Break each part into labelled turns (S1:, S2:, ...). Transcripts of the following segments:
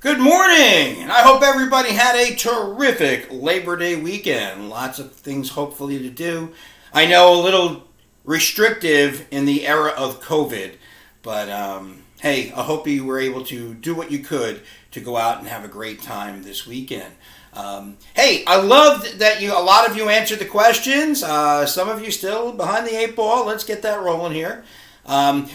S1: Good morning! I hope everybody had a terrific Labor Day weekend. Lots of things hopefully to do. I know a little restrictive in the era of COVID, but hey, I hope you were able to do what you could to go out and have a great time this weekend. Hey, I loved that a lot of you answered the questions. Some of you still behind the eight ball. Let's get that rolling here.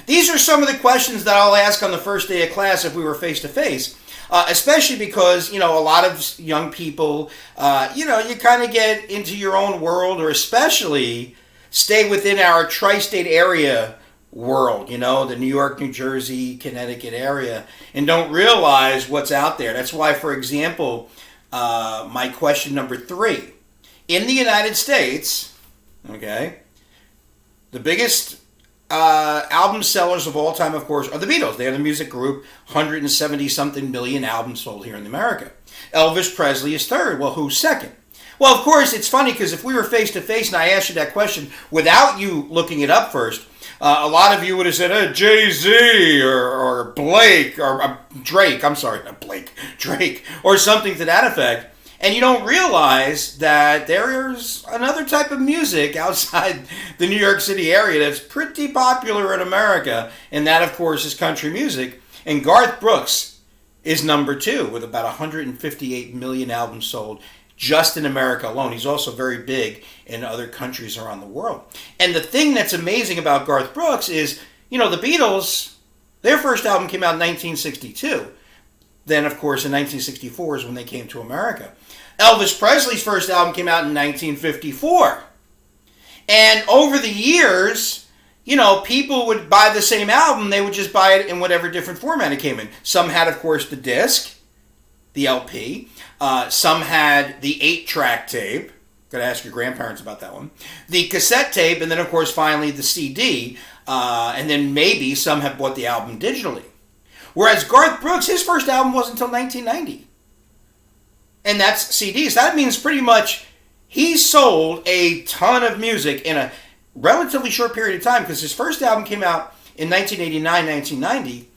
S1: These are some of the questions that I'll ask on the first day of class if we were face to face. Especially because, a lot of young people, you kind of get into your own world, or especially stay within our tri-state area world, the New York, New Jersey, Connecticut area, and don't realize what's out there. That's why, for example, my question number 3. In the United States, okay, the biggest album sellers of all time, of course, are the Beatles. They're the music group, 170-something million albums sold here in America. Elvis Presley is third. Well, who's second? Well, of course, it's funny because if we were face-to-face and I asked you that question without you looking it up first, a lot of you would have said, Jay-Z or Blake or Drake. I'm sorry, not Blake. Drake or something to that effect. And you don't realize that there's another type of music outside the New York City area that's pretty popular in America, and that, of course, is country music. And Garth Brooks is number 2 with about 158 million albums sold just in America alone. He's also very big in other countries around the world. And the thing that's amazing about Garth Brooks is, the Beatles, their first album came out in 1962. Then, of course, in 1964 is when they came to America. Elvis Presley's first album came out in 1954. And over the years, people would buy the same album. They would just buy it in whatever different format it came in. Some had, of course, the disc, the LP. Some had the 8-track tape. Got to ask your grandparents about that one. The cassette tape, and then, of course, finally the CD. And then maybe some have bought the album digitally. Whereas Garth Brooks, his first album wasn't until 1990. And that's CDs. That means pretty much he sold a ton of music in a relatively short period of time, because his first album came out in 1989, 1990.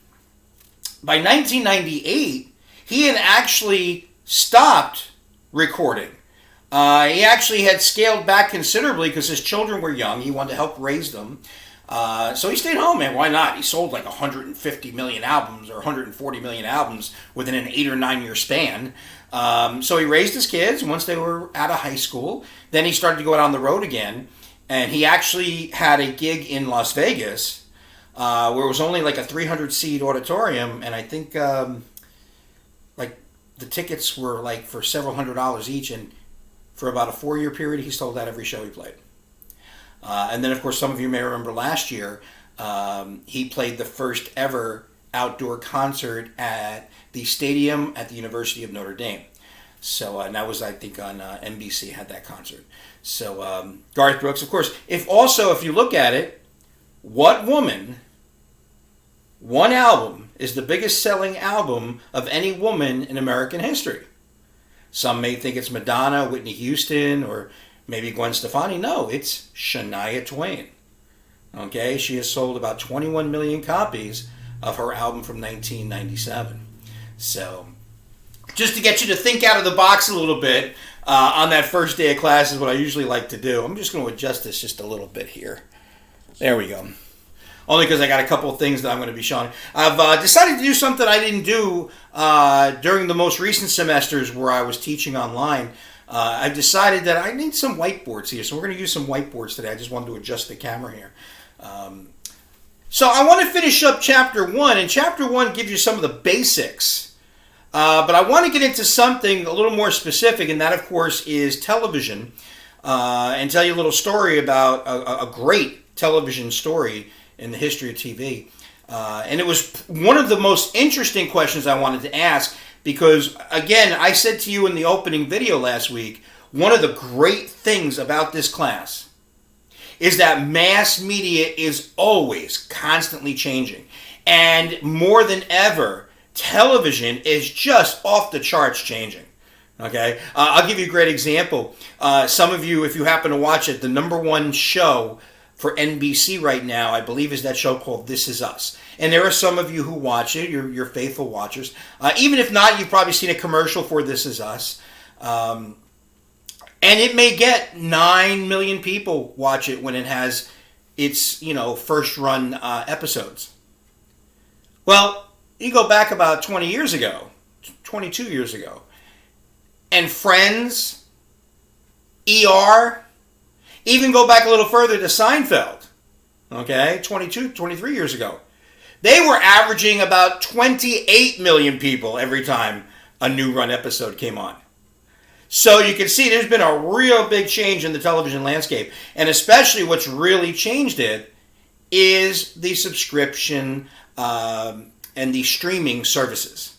S1: By 1998, he had actually stopped recording. He actually had scaled back considerably because his children were young. He wanted to help raise them. So he stayed home, man. Why not? He sold like 150 million albums or 140 million albums within an 8 or 9 year span. So he raised his kids once they were out of high school. Then he started to go out on the road again. And he actually had a gig in Las Vegas where it was only like a 300-seat auditorium. And I think like the tickets were like for several $100s each. And for about a 4-year period, he sold out every show he played. And then, of course, some of you may remember last year, he played the first ever outdoor concert at the stadium at the University of Notre Dame. So and that was, I think, on NBC had that concert. So Garth Brooks, of course. If you look at it, what woman, one album is the biggest selling album of any woman in American history? Some may think it's Madonna, Whitney Houston, or maybe Gwen Stefani. No, it's Shania Twain. Okay, she has sold about 21 million copies of her album from 1997. So, just to get you to think out of the box a little bit on that first day of class is what I usually like to do. I'm just going to adjust this just a little bit here. There we go. Only because I got a couple of things that I'm going to be showing. I've decided to do something I didn't do during the most recent semesters where I was teaching online. I've decided that I need some whiteboards here, so we're going to use some whiteboards today. I just wanted to adjust the camera here. So I want to finish up Chapter 1, and Chapter 1 gives you some of the basics. But I want to get into something a little more specific, and that, of course, is television, and tell you a little story about a great television story in the history of TV. And it was one of the most interesting questions I wanted to ask, because, again, I said to you in the opening video last week, one of the great things about this class is that mass media is always constantly changing. And more than ever, television is just off the charts changing. Okay? I'll give you a great example. Some of you, if you happen to watch it, the #1 show for NBC right now, I believe, is that show called This Is Us. And there are some of you who watch it, your faithful watchers. Even if not, you've probably seen a commercial for This Is Us. And it may get 9 million people watch it when it has its, first run episodes. Well, you go back about 20 years ago, 22 years ago, and Friends, ER, even go back a little further to Seinfeld, okay, 22, 23 years ago. They were averaging about 28 million people every time a new run episode came on. So you can see there's been a real big change in the television landscape. And especially what's really changed it is the subscription and the streaming services.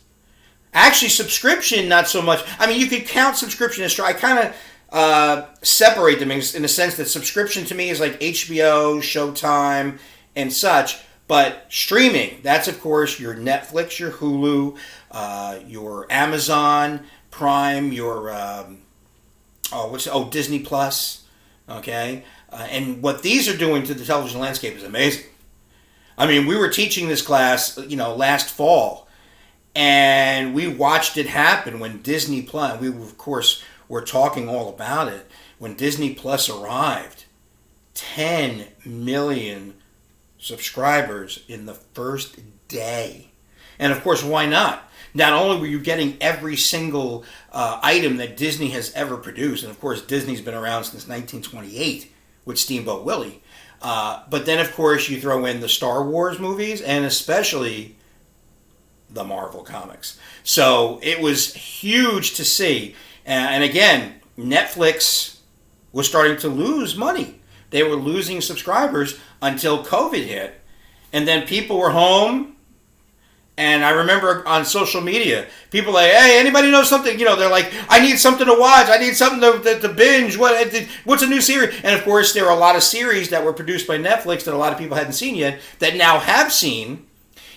S1: Actually, subscription, not so much. I mean, you could count subscription as... I kind of separate them in the sense that subscription to me is like HBO, Showtime, and such. But streaming, that's of course your Netflix, your Hulu, your Amazon Prime, your Disney Plus, okay? And what these are doing to the television landscape is amazing. I mean, we were teaching this class, last fall, and we watched it happen when Disney Plus. We of course were talking all about it when Disney Plus arrived. 10 million subscribers in the first day, and of course, why not? Not only were you getting every single item that Disney has ever produced, and of course Disney's been around since 1928 with Steamboat Willie, but then of course you throw in the Star Wars movies and especially the Marvel comics. So it was huge to see. And again, Netflix was starting to lose money. They were losing subscribers until COVID hit. And then people were home. And I remember on social media, people like, hey, anybody know something? They're like, I need something to watch. I need something to binge. What's a new series? And of course, there are a lot of series that were produced by Netflix that a lot of people hadn't seen yet that now have seen.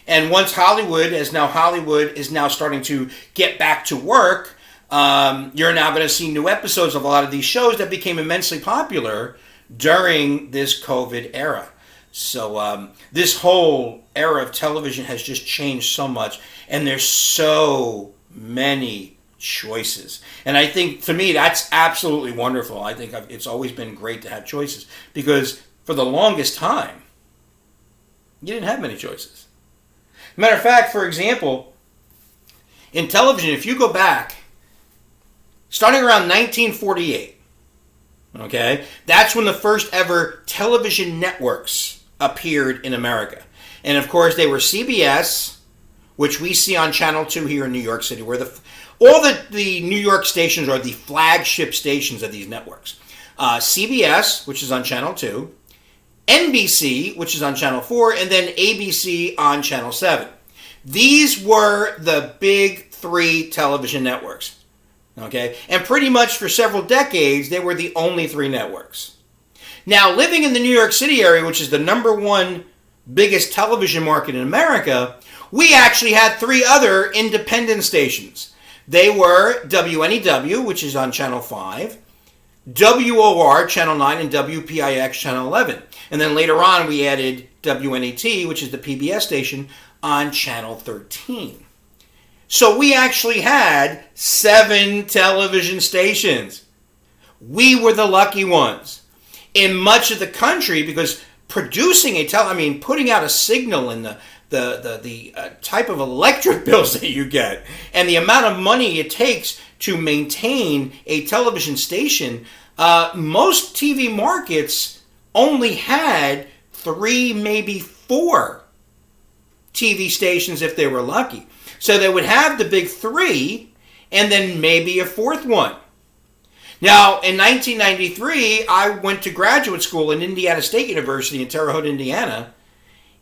S1: And once Hollywood is now starting to get back to work, you're now going to see new episodes of a lot of these shows that became immensely popular during this COVID era. So this whole era of television has just changed so much, and there's so many choices. And I think, to me, that's absolutely wonderful. I think it's always been great to have choices, because for the longest time, you didn't have many choices. Matter of fact, for example, in television, if you go back, starting around 1948, okay, that's when the first ever television networks appeared in America. And of course, they were CBS, which we see on Channel 2 here in New York City, where all the New York stations are the flagship stations of these networks. CBS, which is on Channel 2, NBC, which is on Channel 4, and then ABC on Channel 7. These were the big three television networks. Okay? And pretty much for several decades, they were the only three networks. Now, living in the New York City area, which is the number one biggest television market in America, we actually had three other independent stations. They were WNEW, which is on Channel 5, WOR, Channel 9, and WPIX, Channel 11. And then later on, we added WNET, which is the PBS station, on Channel 13. So we actually had 7 television stations. We were the lucky ones. In much of the country, because producing putting out a signal and the type of electric bills that you get and the amount of money it takes to maintain a television station, most TV markets only had 3, maybe 4 TV stations if they were lucky. So they would have the big 3 and then maybe a 4th one. Now, in 1993, I went to graduate school in Indiana State University in Terre Haute, Indiana.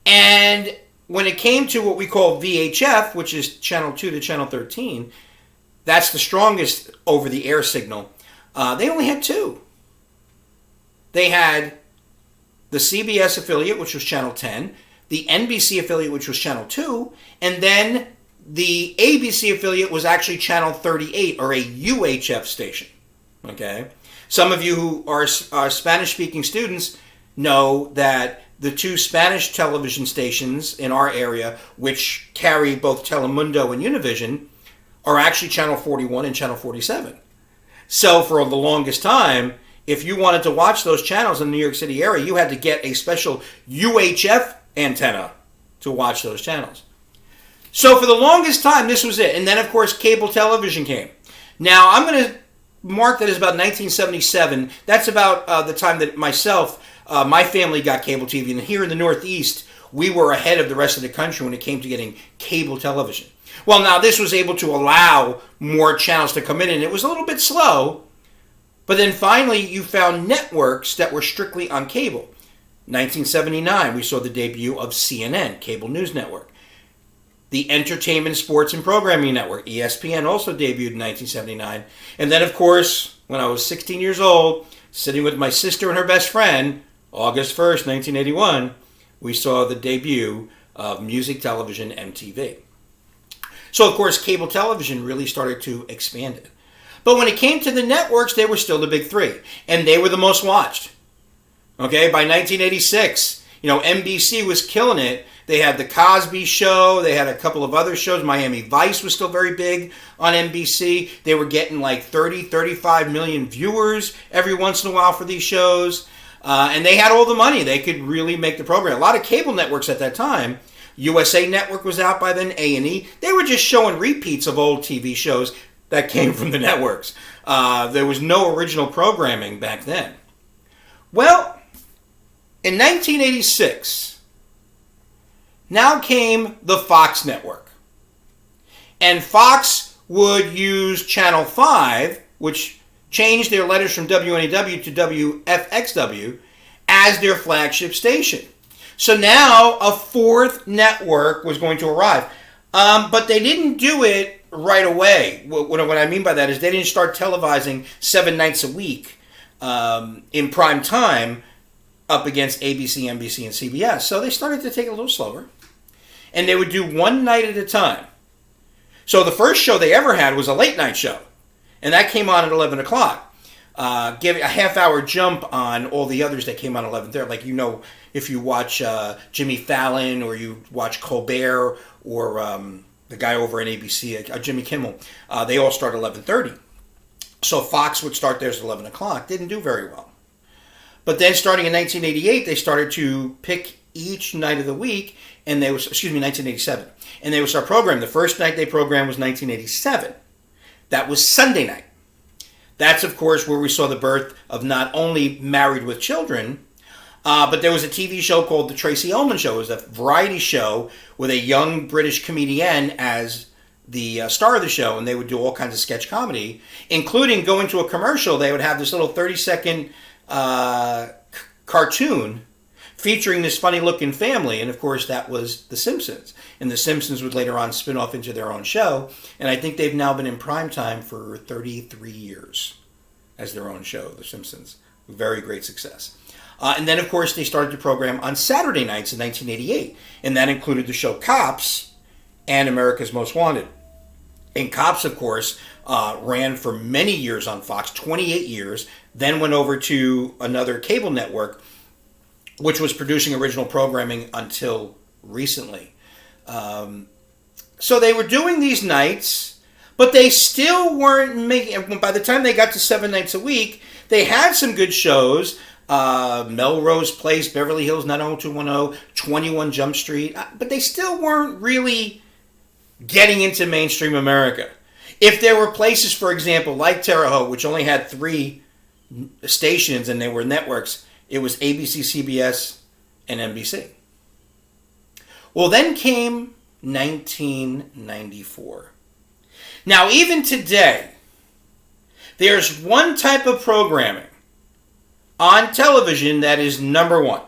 S1: And when it came to what we call VHF, which is Channel 2 to Channel 13, that's the strongest over-the-air signal. They only had 2. They had the CBS affiliate, which was Channel 10, the NBC affiliate, which was Channel 2, and then the ABC affiliate was actually Channel 38, or a UHF station. Okay? Some of you who are Spanish-speaking students, know that the two Spanish television stations in our area, which carry both Telemundo and Univision, are actually Channel 41 and Channel 47. So for the longest time, if you wanted to watch those channels in the New York City area, you had to get a special UHF antenna to watch those channels. So for the longest time, this was it. And then, of course, cable television came. Now, I'm going to mark that as about 1977. That's about the time that my family got cable TV. And here in the Northeast, we were ahead of the rest of the country when it came to getting cable television. Well, now this was able to allow more channels to come in, and it was a little bit slow. But then finally, you found networks that were strictly on cable. 1979, we saw the debut of CNN, Cable News Network. The Entertainment, Sports, and Programming Network, ESPN, also debuted in 1979. And then, of course, when I was 16 years old, sitting with my sister and her best friend, August 1st, 1981, we saw the debut of music television, MTV. So, of course, cable television really started to expand it. But when it came to the networks, they were still the big three. And they were the most watched. Okay, by 1986, NBC was killing it. They had the Cosby Show. They had a couple of other shows. Miami Vice was still very big on NBC. They were getting like 30, 35 million viewers every once in a while for these shows. And they had all the money. They could really make the program. A lot of cable networks at that time. USA Network was out by then, A&E. They were just showing repeats of old TV shows that came from the networks. There was no original programming back then. Well, in 1986, now came the Fox network. And Fox would use Channel 5, which changed their letters from WNEW to WFXW, as their flagship station. So now a fourth network was going to arrive. But they didn't do it right away. What I mean by that is they didn't start televising 7 nights a week in prime time up against ABC, NBC, and CBS. So they started to take it a little slower. And they would do one night at a time. So the first show they ever had was a late night show. And that came on at 11 o'clock. Give a half-hour jump on all the others that came on 11:30. Like, if you watch Jimmy Fallon or you watch Colbert or the guy over at ABC, Jimmy Kimmel, they all start at 11:30. So Fox would start theirs at 11 o'clock. Didn't do very well. But then starting in 1988, they started to pick each night of the week, and 1987. And they would start programming. The first night they programmed was 1987. That was Sunday night. That's, of course, where we saw the birth of not only Married with Children, but there was a TV show called The Tracy Ullman Show. It was a variety show with a young British comedian as the star of the show, and they would do all kinds of sketch comedy, including going to a commercial. They would have this little 30-second cartoon featuring this funny-looking family, and of course that was The Simpsons. And The Simpsons would later on spin off into their own show, and I think they've now been in primetime for 33 years as their own show, The Simpsons. Very great success. And then, of course, they started to program on Saturday nights in 1988, and that included the show Cops and America's Most Wanted. And Cops, of course, ran for many years on Fox, 28 years, then went over to another cable network, which was producing original programming until recently. So they were doing these nights, but they still weren't making... By the time they got to 7 nights a week, they had some good shows. Melrose Place, Beverly Hills 90210, 21 Jump Street. But they still weren't really getting into mainstream America. If there were places, for example, like Terre Haute, which only had 3 stations and they were networks, it was ABC, CBS, and NBC. Well, then came 1994. Now, even today, there's one type of programming on television that is number one.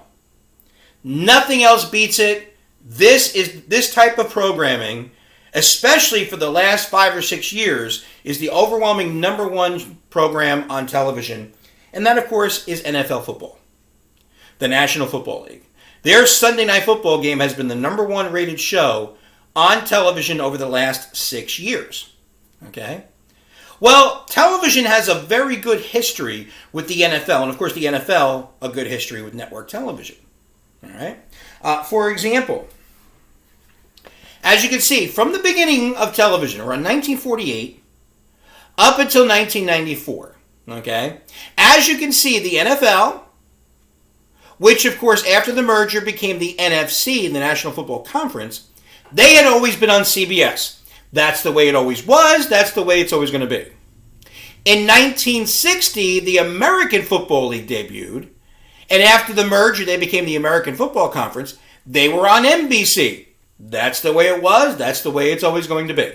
S1: Nothing else beats it. This type of programming, especially for the last 5 or 6 years, is the overwhelming number one program on television. And that, of course, is NFL football. The National Football League. Their Sunday Night Football game has been the number one rated show on television over the last 6 years. Okay? Well, television has a very good history with the NFL, and of course the NFL, a good history with network television. All right. For example, as you can see, from the beginning of television, around 1948, up until 1994, okay, as you can see, the NFL, which of course after the merger became the NFC, the National Football Conference, they had always been on CBS. That's the way it always was. That's the way it's always going to be. In 1960, the American Football League debuted, and after the merger, they became the American Football Conference. They were on NBC. That's the way it was. That's the way it's always going to be.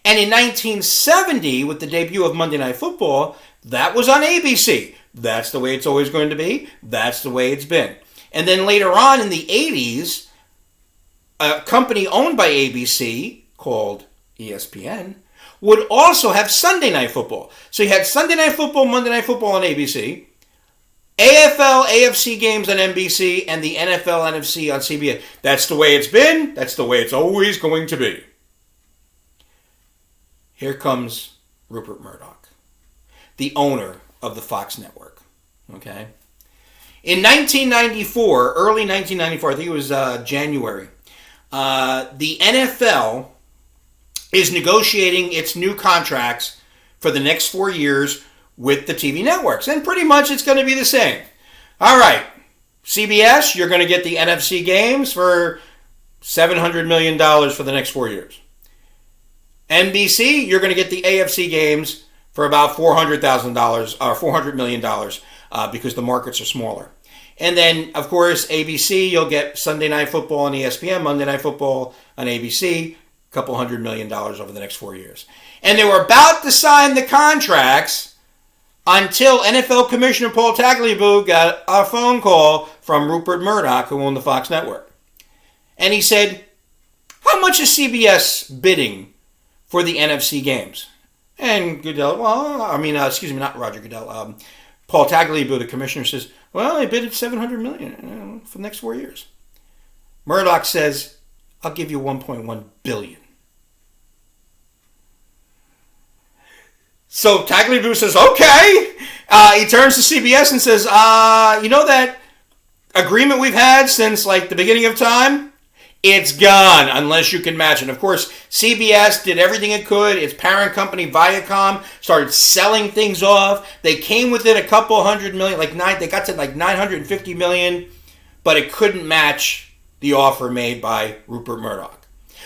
S1: And in 1970, with the debut of Monday Night Football, that was on ABC. That's the way it's always going to be. That's the way it's been. And then later on in the 80s, a company owned by ABC called ESPN would also have Sunday Night Football. So you had Sunday Night Football, Monday Night Football on ABC, AFL, AFC games on NBC, and the NFL, NFC on CBS. That's the way it's been. That's the way it's always going to be. Here comes Rupert Murdoch, the owner of the Fox network. Okay? In 1994, early 1994, I think it was January, the NFL is negotiating its new contracts for the next 4 years with the TV networks. And pretty much it's going to be the same. All right, CBS, you're going to get the NFC games for $700 million for the next 4 years. NBC, you're going to get the AFC games for about $400,000 or $400 million because the markets are smaller. And then, of course, ABC, you'll get Sunday Night Football on ESPN, Monday Night Football on ABC, a couple $100 million over the next 4 years. And they were about to sign the contracts until NFL Commissioner Paul Tagliabue got a phone call from Rupert Murdoch, who owned the Fox network. And he said, how much is CBS bidding for the NFC games? And Goodell, not Roger Goodell, Paul Tagliabue, the commissioner, says, well, they bid at $700 million for the next 4 years. Murdoch says, I'll give you $1.1 billion. So Tagliabue says, okay. He turns to CBS and says, you know that agreement we've had since like the beginning of time? It's gone unless you can match it. And of course, CBS did everything it could. Its parent company, Viacom, started selling things off. They came within a couple $100 million, they got to like $950 million, but it couldn't match the offer made by Rupert Murdoch.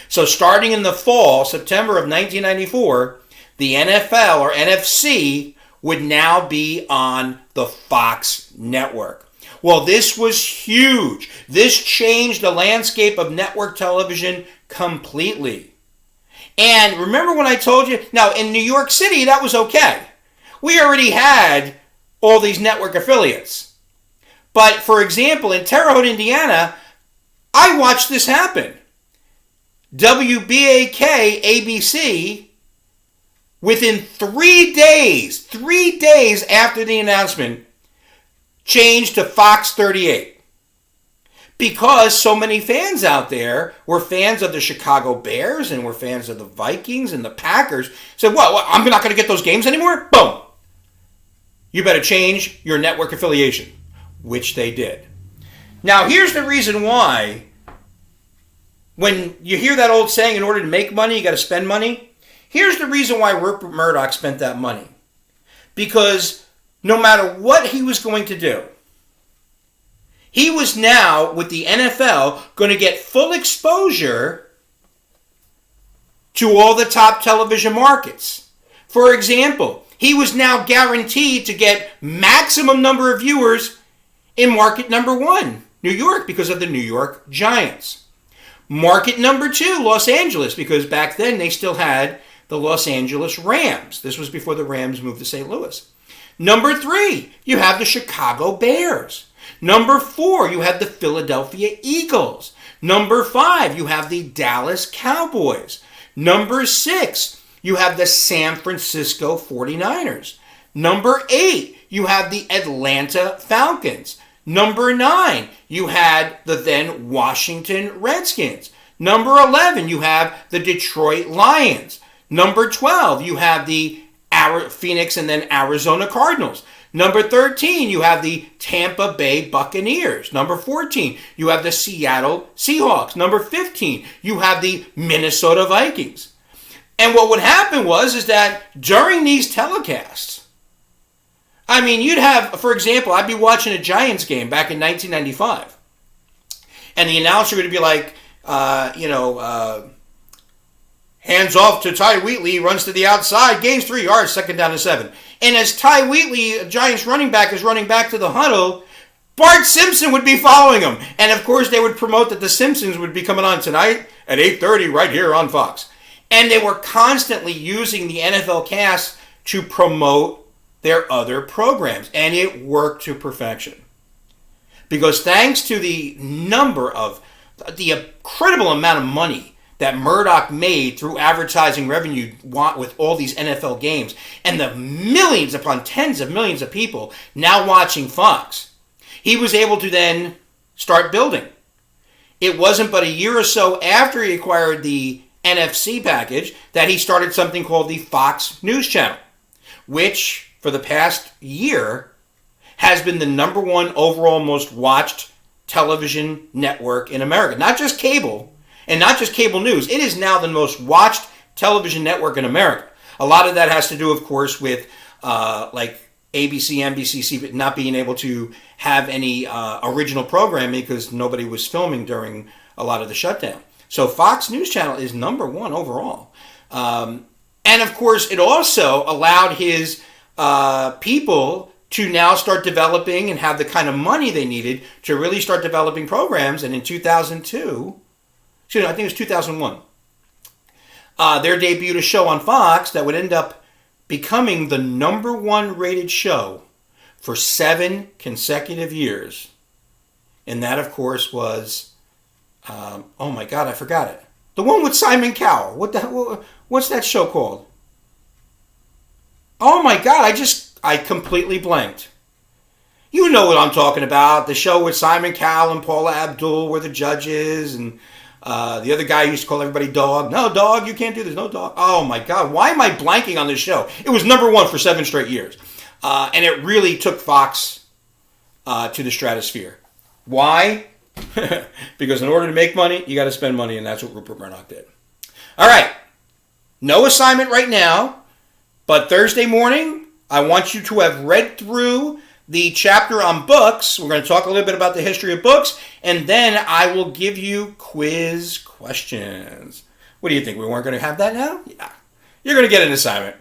S1: So starting in the fall, September of 1994, the NFL or NFC would now be on the Fox network. Well, this was huge. This changed the landscape of network television completely. And remember when I told you, now in New York City, that was okay. We already had all these network affiliates. But for example, in Terre Haute, Indiana, I watched this happen. WBAK ABC, within 3 days after the announcement, changed to Fox 38 because so many fans out there were fans of the Chicago Bears and were fans of the Vikings and the Packers. Said, what, I'm not going to get those games anymore? Boom. You better change your network affiliation, which they did. Now, here's the reason why. When you hear that old saying, in order to make money, you got to spend money. Here's the reason why Rupert Murdoch spent that money. Because no matter what he was going to do, he was now, with the NFL, going to get full exposure to all the top television markets. For example, he was now guaranteed to get maximum number of viewers in market number 1, New York, because of the New York Giants. Market number 2, Los Angeles, because back then they still had the Los Angeles Rams. This was before the Rams moved to St. Louis. Number 3, you have the Chicago Bears. Number 4, you have the Philadelphia Eagles. Number 5, you have the Dallas Cowboys. Number 6, you have the San Francisco 49ers. Number 8, you have the Atlanta Falcons. Number 9, you had the then Washington Redskins. Number 11, you have the Detroit Lions. Number 12, you have the Phoenix and then Arizona Cardinals. Number 13, you have the Tampa Bay Buccaneers. Number 14, you have the Seattle Seahawks. Number 15, you have the Minnesota Vikings. And what would happen is that during these telecasts, I mean, you'd have, for example, I'd be watching a Giants game back in 1995. And the announcer would be like, hands off to Ty Wheatley, runs to the outside, gains 3 yards, 2nd down and 7. And as Ty Wheatley, a Giants running back, is running back to the huddle, Bart Simpson would be following him. And of course, they would promote that the Simpsons would be coming on tonight at 8:30 right here on Fox. And they were constantly using the NFL cast to promote their other programs. And it worked to perfection. Because thanks to the incredible amount of money that Murdoch made through advertising revenue with all these NFL games, and the millions upon tens of millions of people now watching Fox, he was able to then start building. It wasn't but a year or so after he acquired the NFC package that he started something called the Fox News Channel, which for the past year has been the #1 overall most watched television network in America. Not just cable, and not just cable news. It is now the most watched television network in America. A lot of that has to do, of course, with like ABC, NBC, not being able to have any original programming because nobody was filming during a lot of the shutdown. So Fox News Channel is #1 overall. And of course, it also allowed his people to now start developing and have the kind of money they needed to really start developing programs. And in 2002, I think it was 2001, there debuted a show on Fox that would end up becoming the #1 rated show for 7 consecutive years. And that, of course, was, oh my God, I forgot it. The one with Simon Cowell. What's that show called? Oh my God, I completely blanked. You know what I'm talking about. The show with Simon Cowell and Paula Abdul were the judges, and the other guy used to call everybody dog. No, dog, you can't do this. No, dog. Oh my God, why am I blanking on this show? It was #1 for 7 straight years. And it really took Fox to the stratosphere. Why? Because in order to make money, you got to spend money, and that's what Rupert Murdoch did. All right. No assignment right now, but Thursday morning, I want you to have read through the chapter on books. We're going to talk a little bit about the history of books, and then I will give you quiz questions. What do you think? We weren't going to have that now? Yeah. You're going to get an assignment.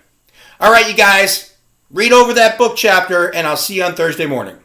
S1: All right, you guys, read over that book chapter, and I'll see you on Thursday morning.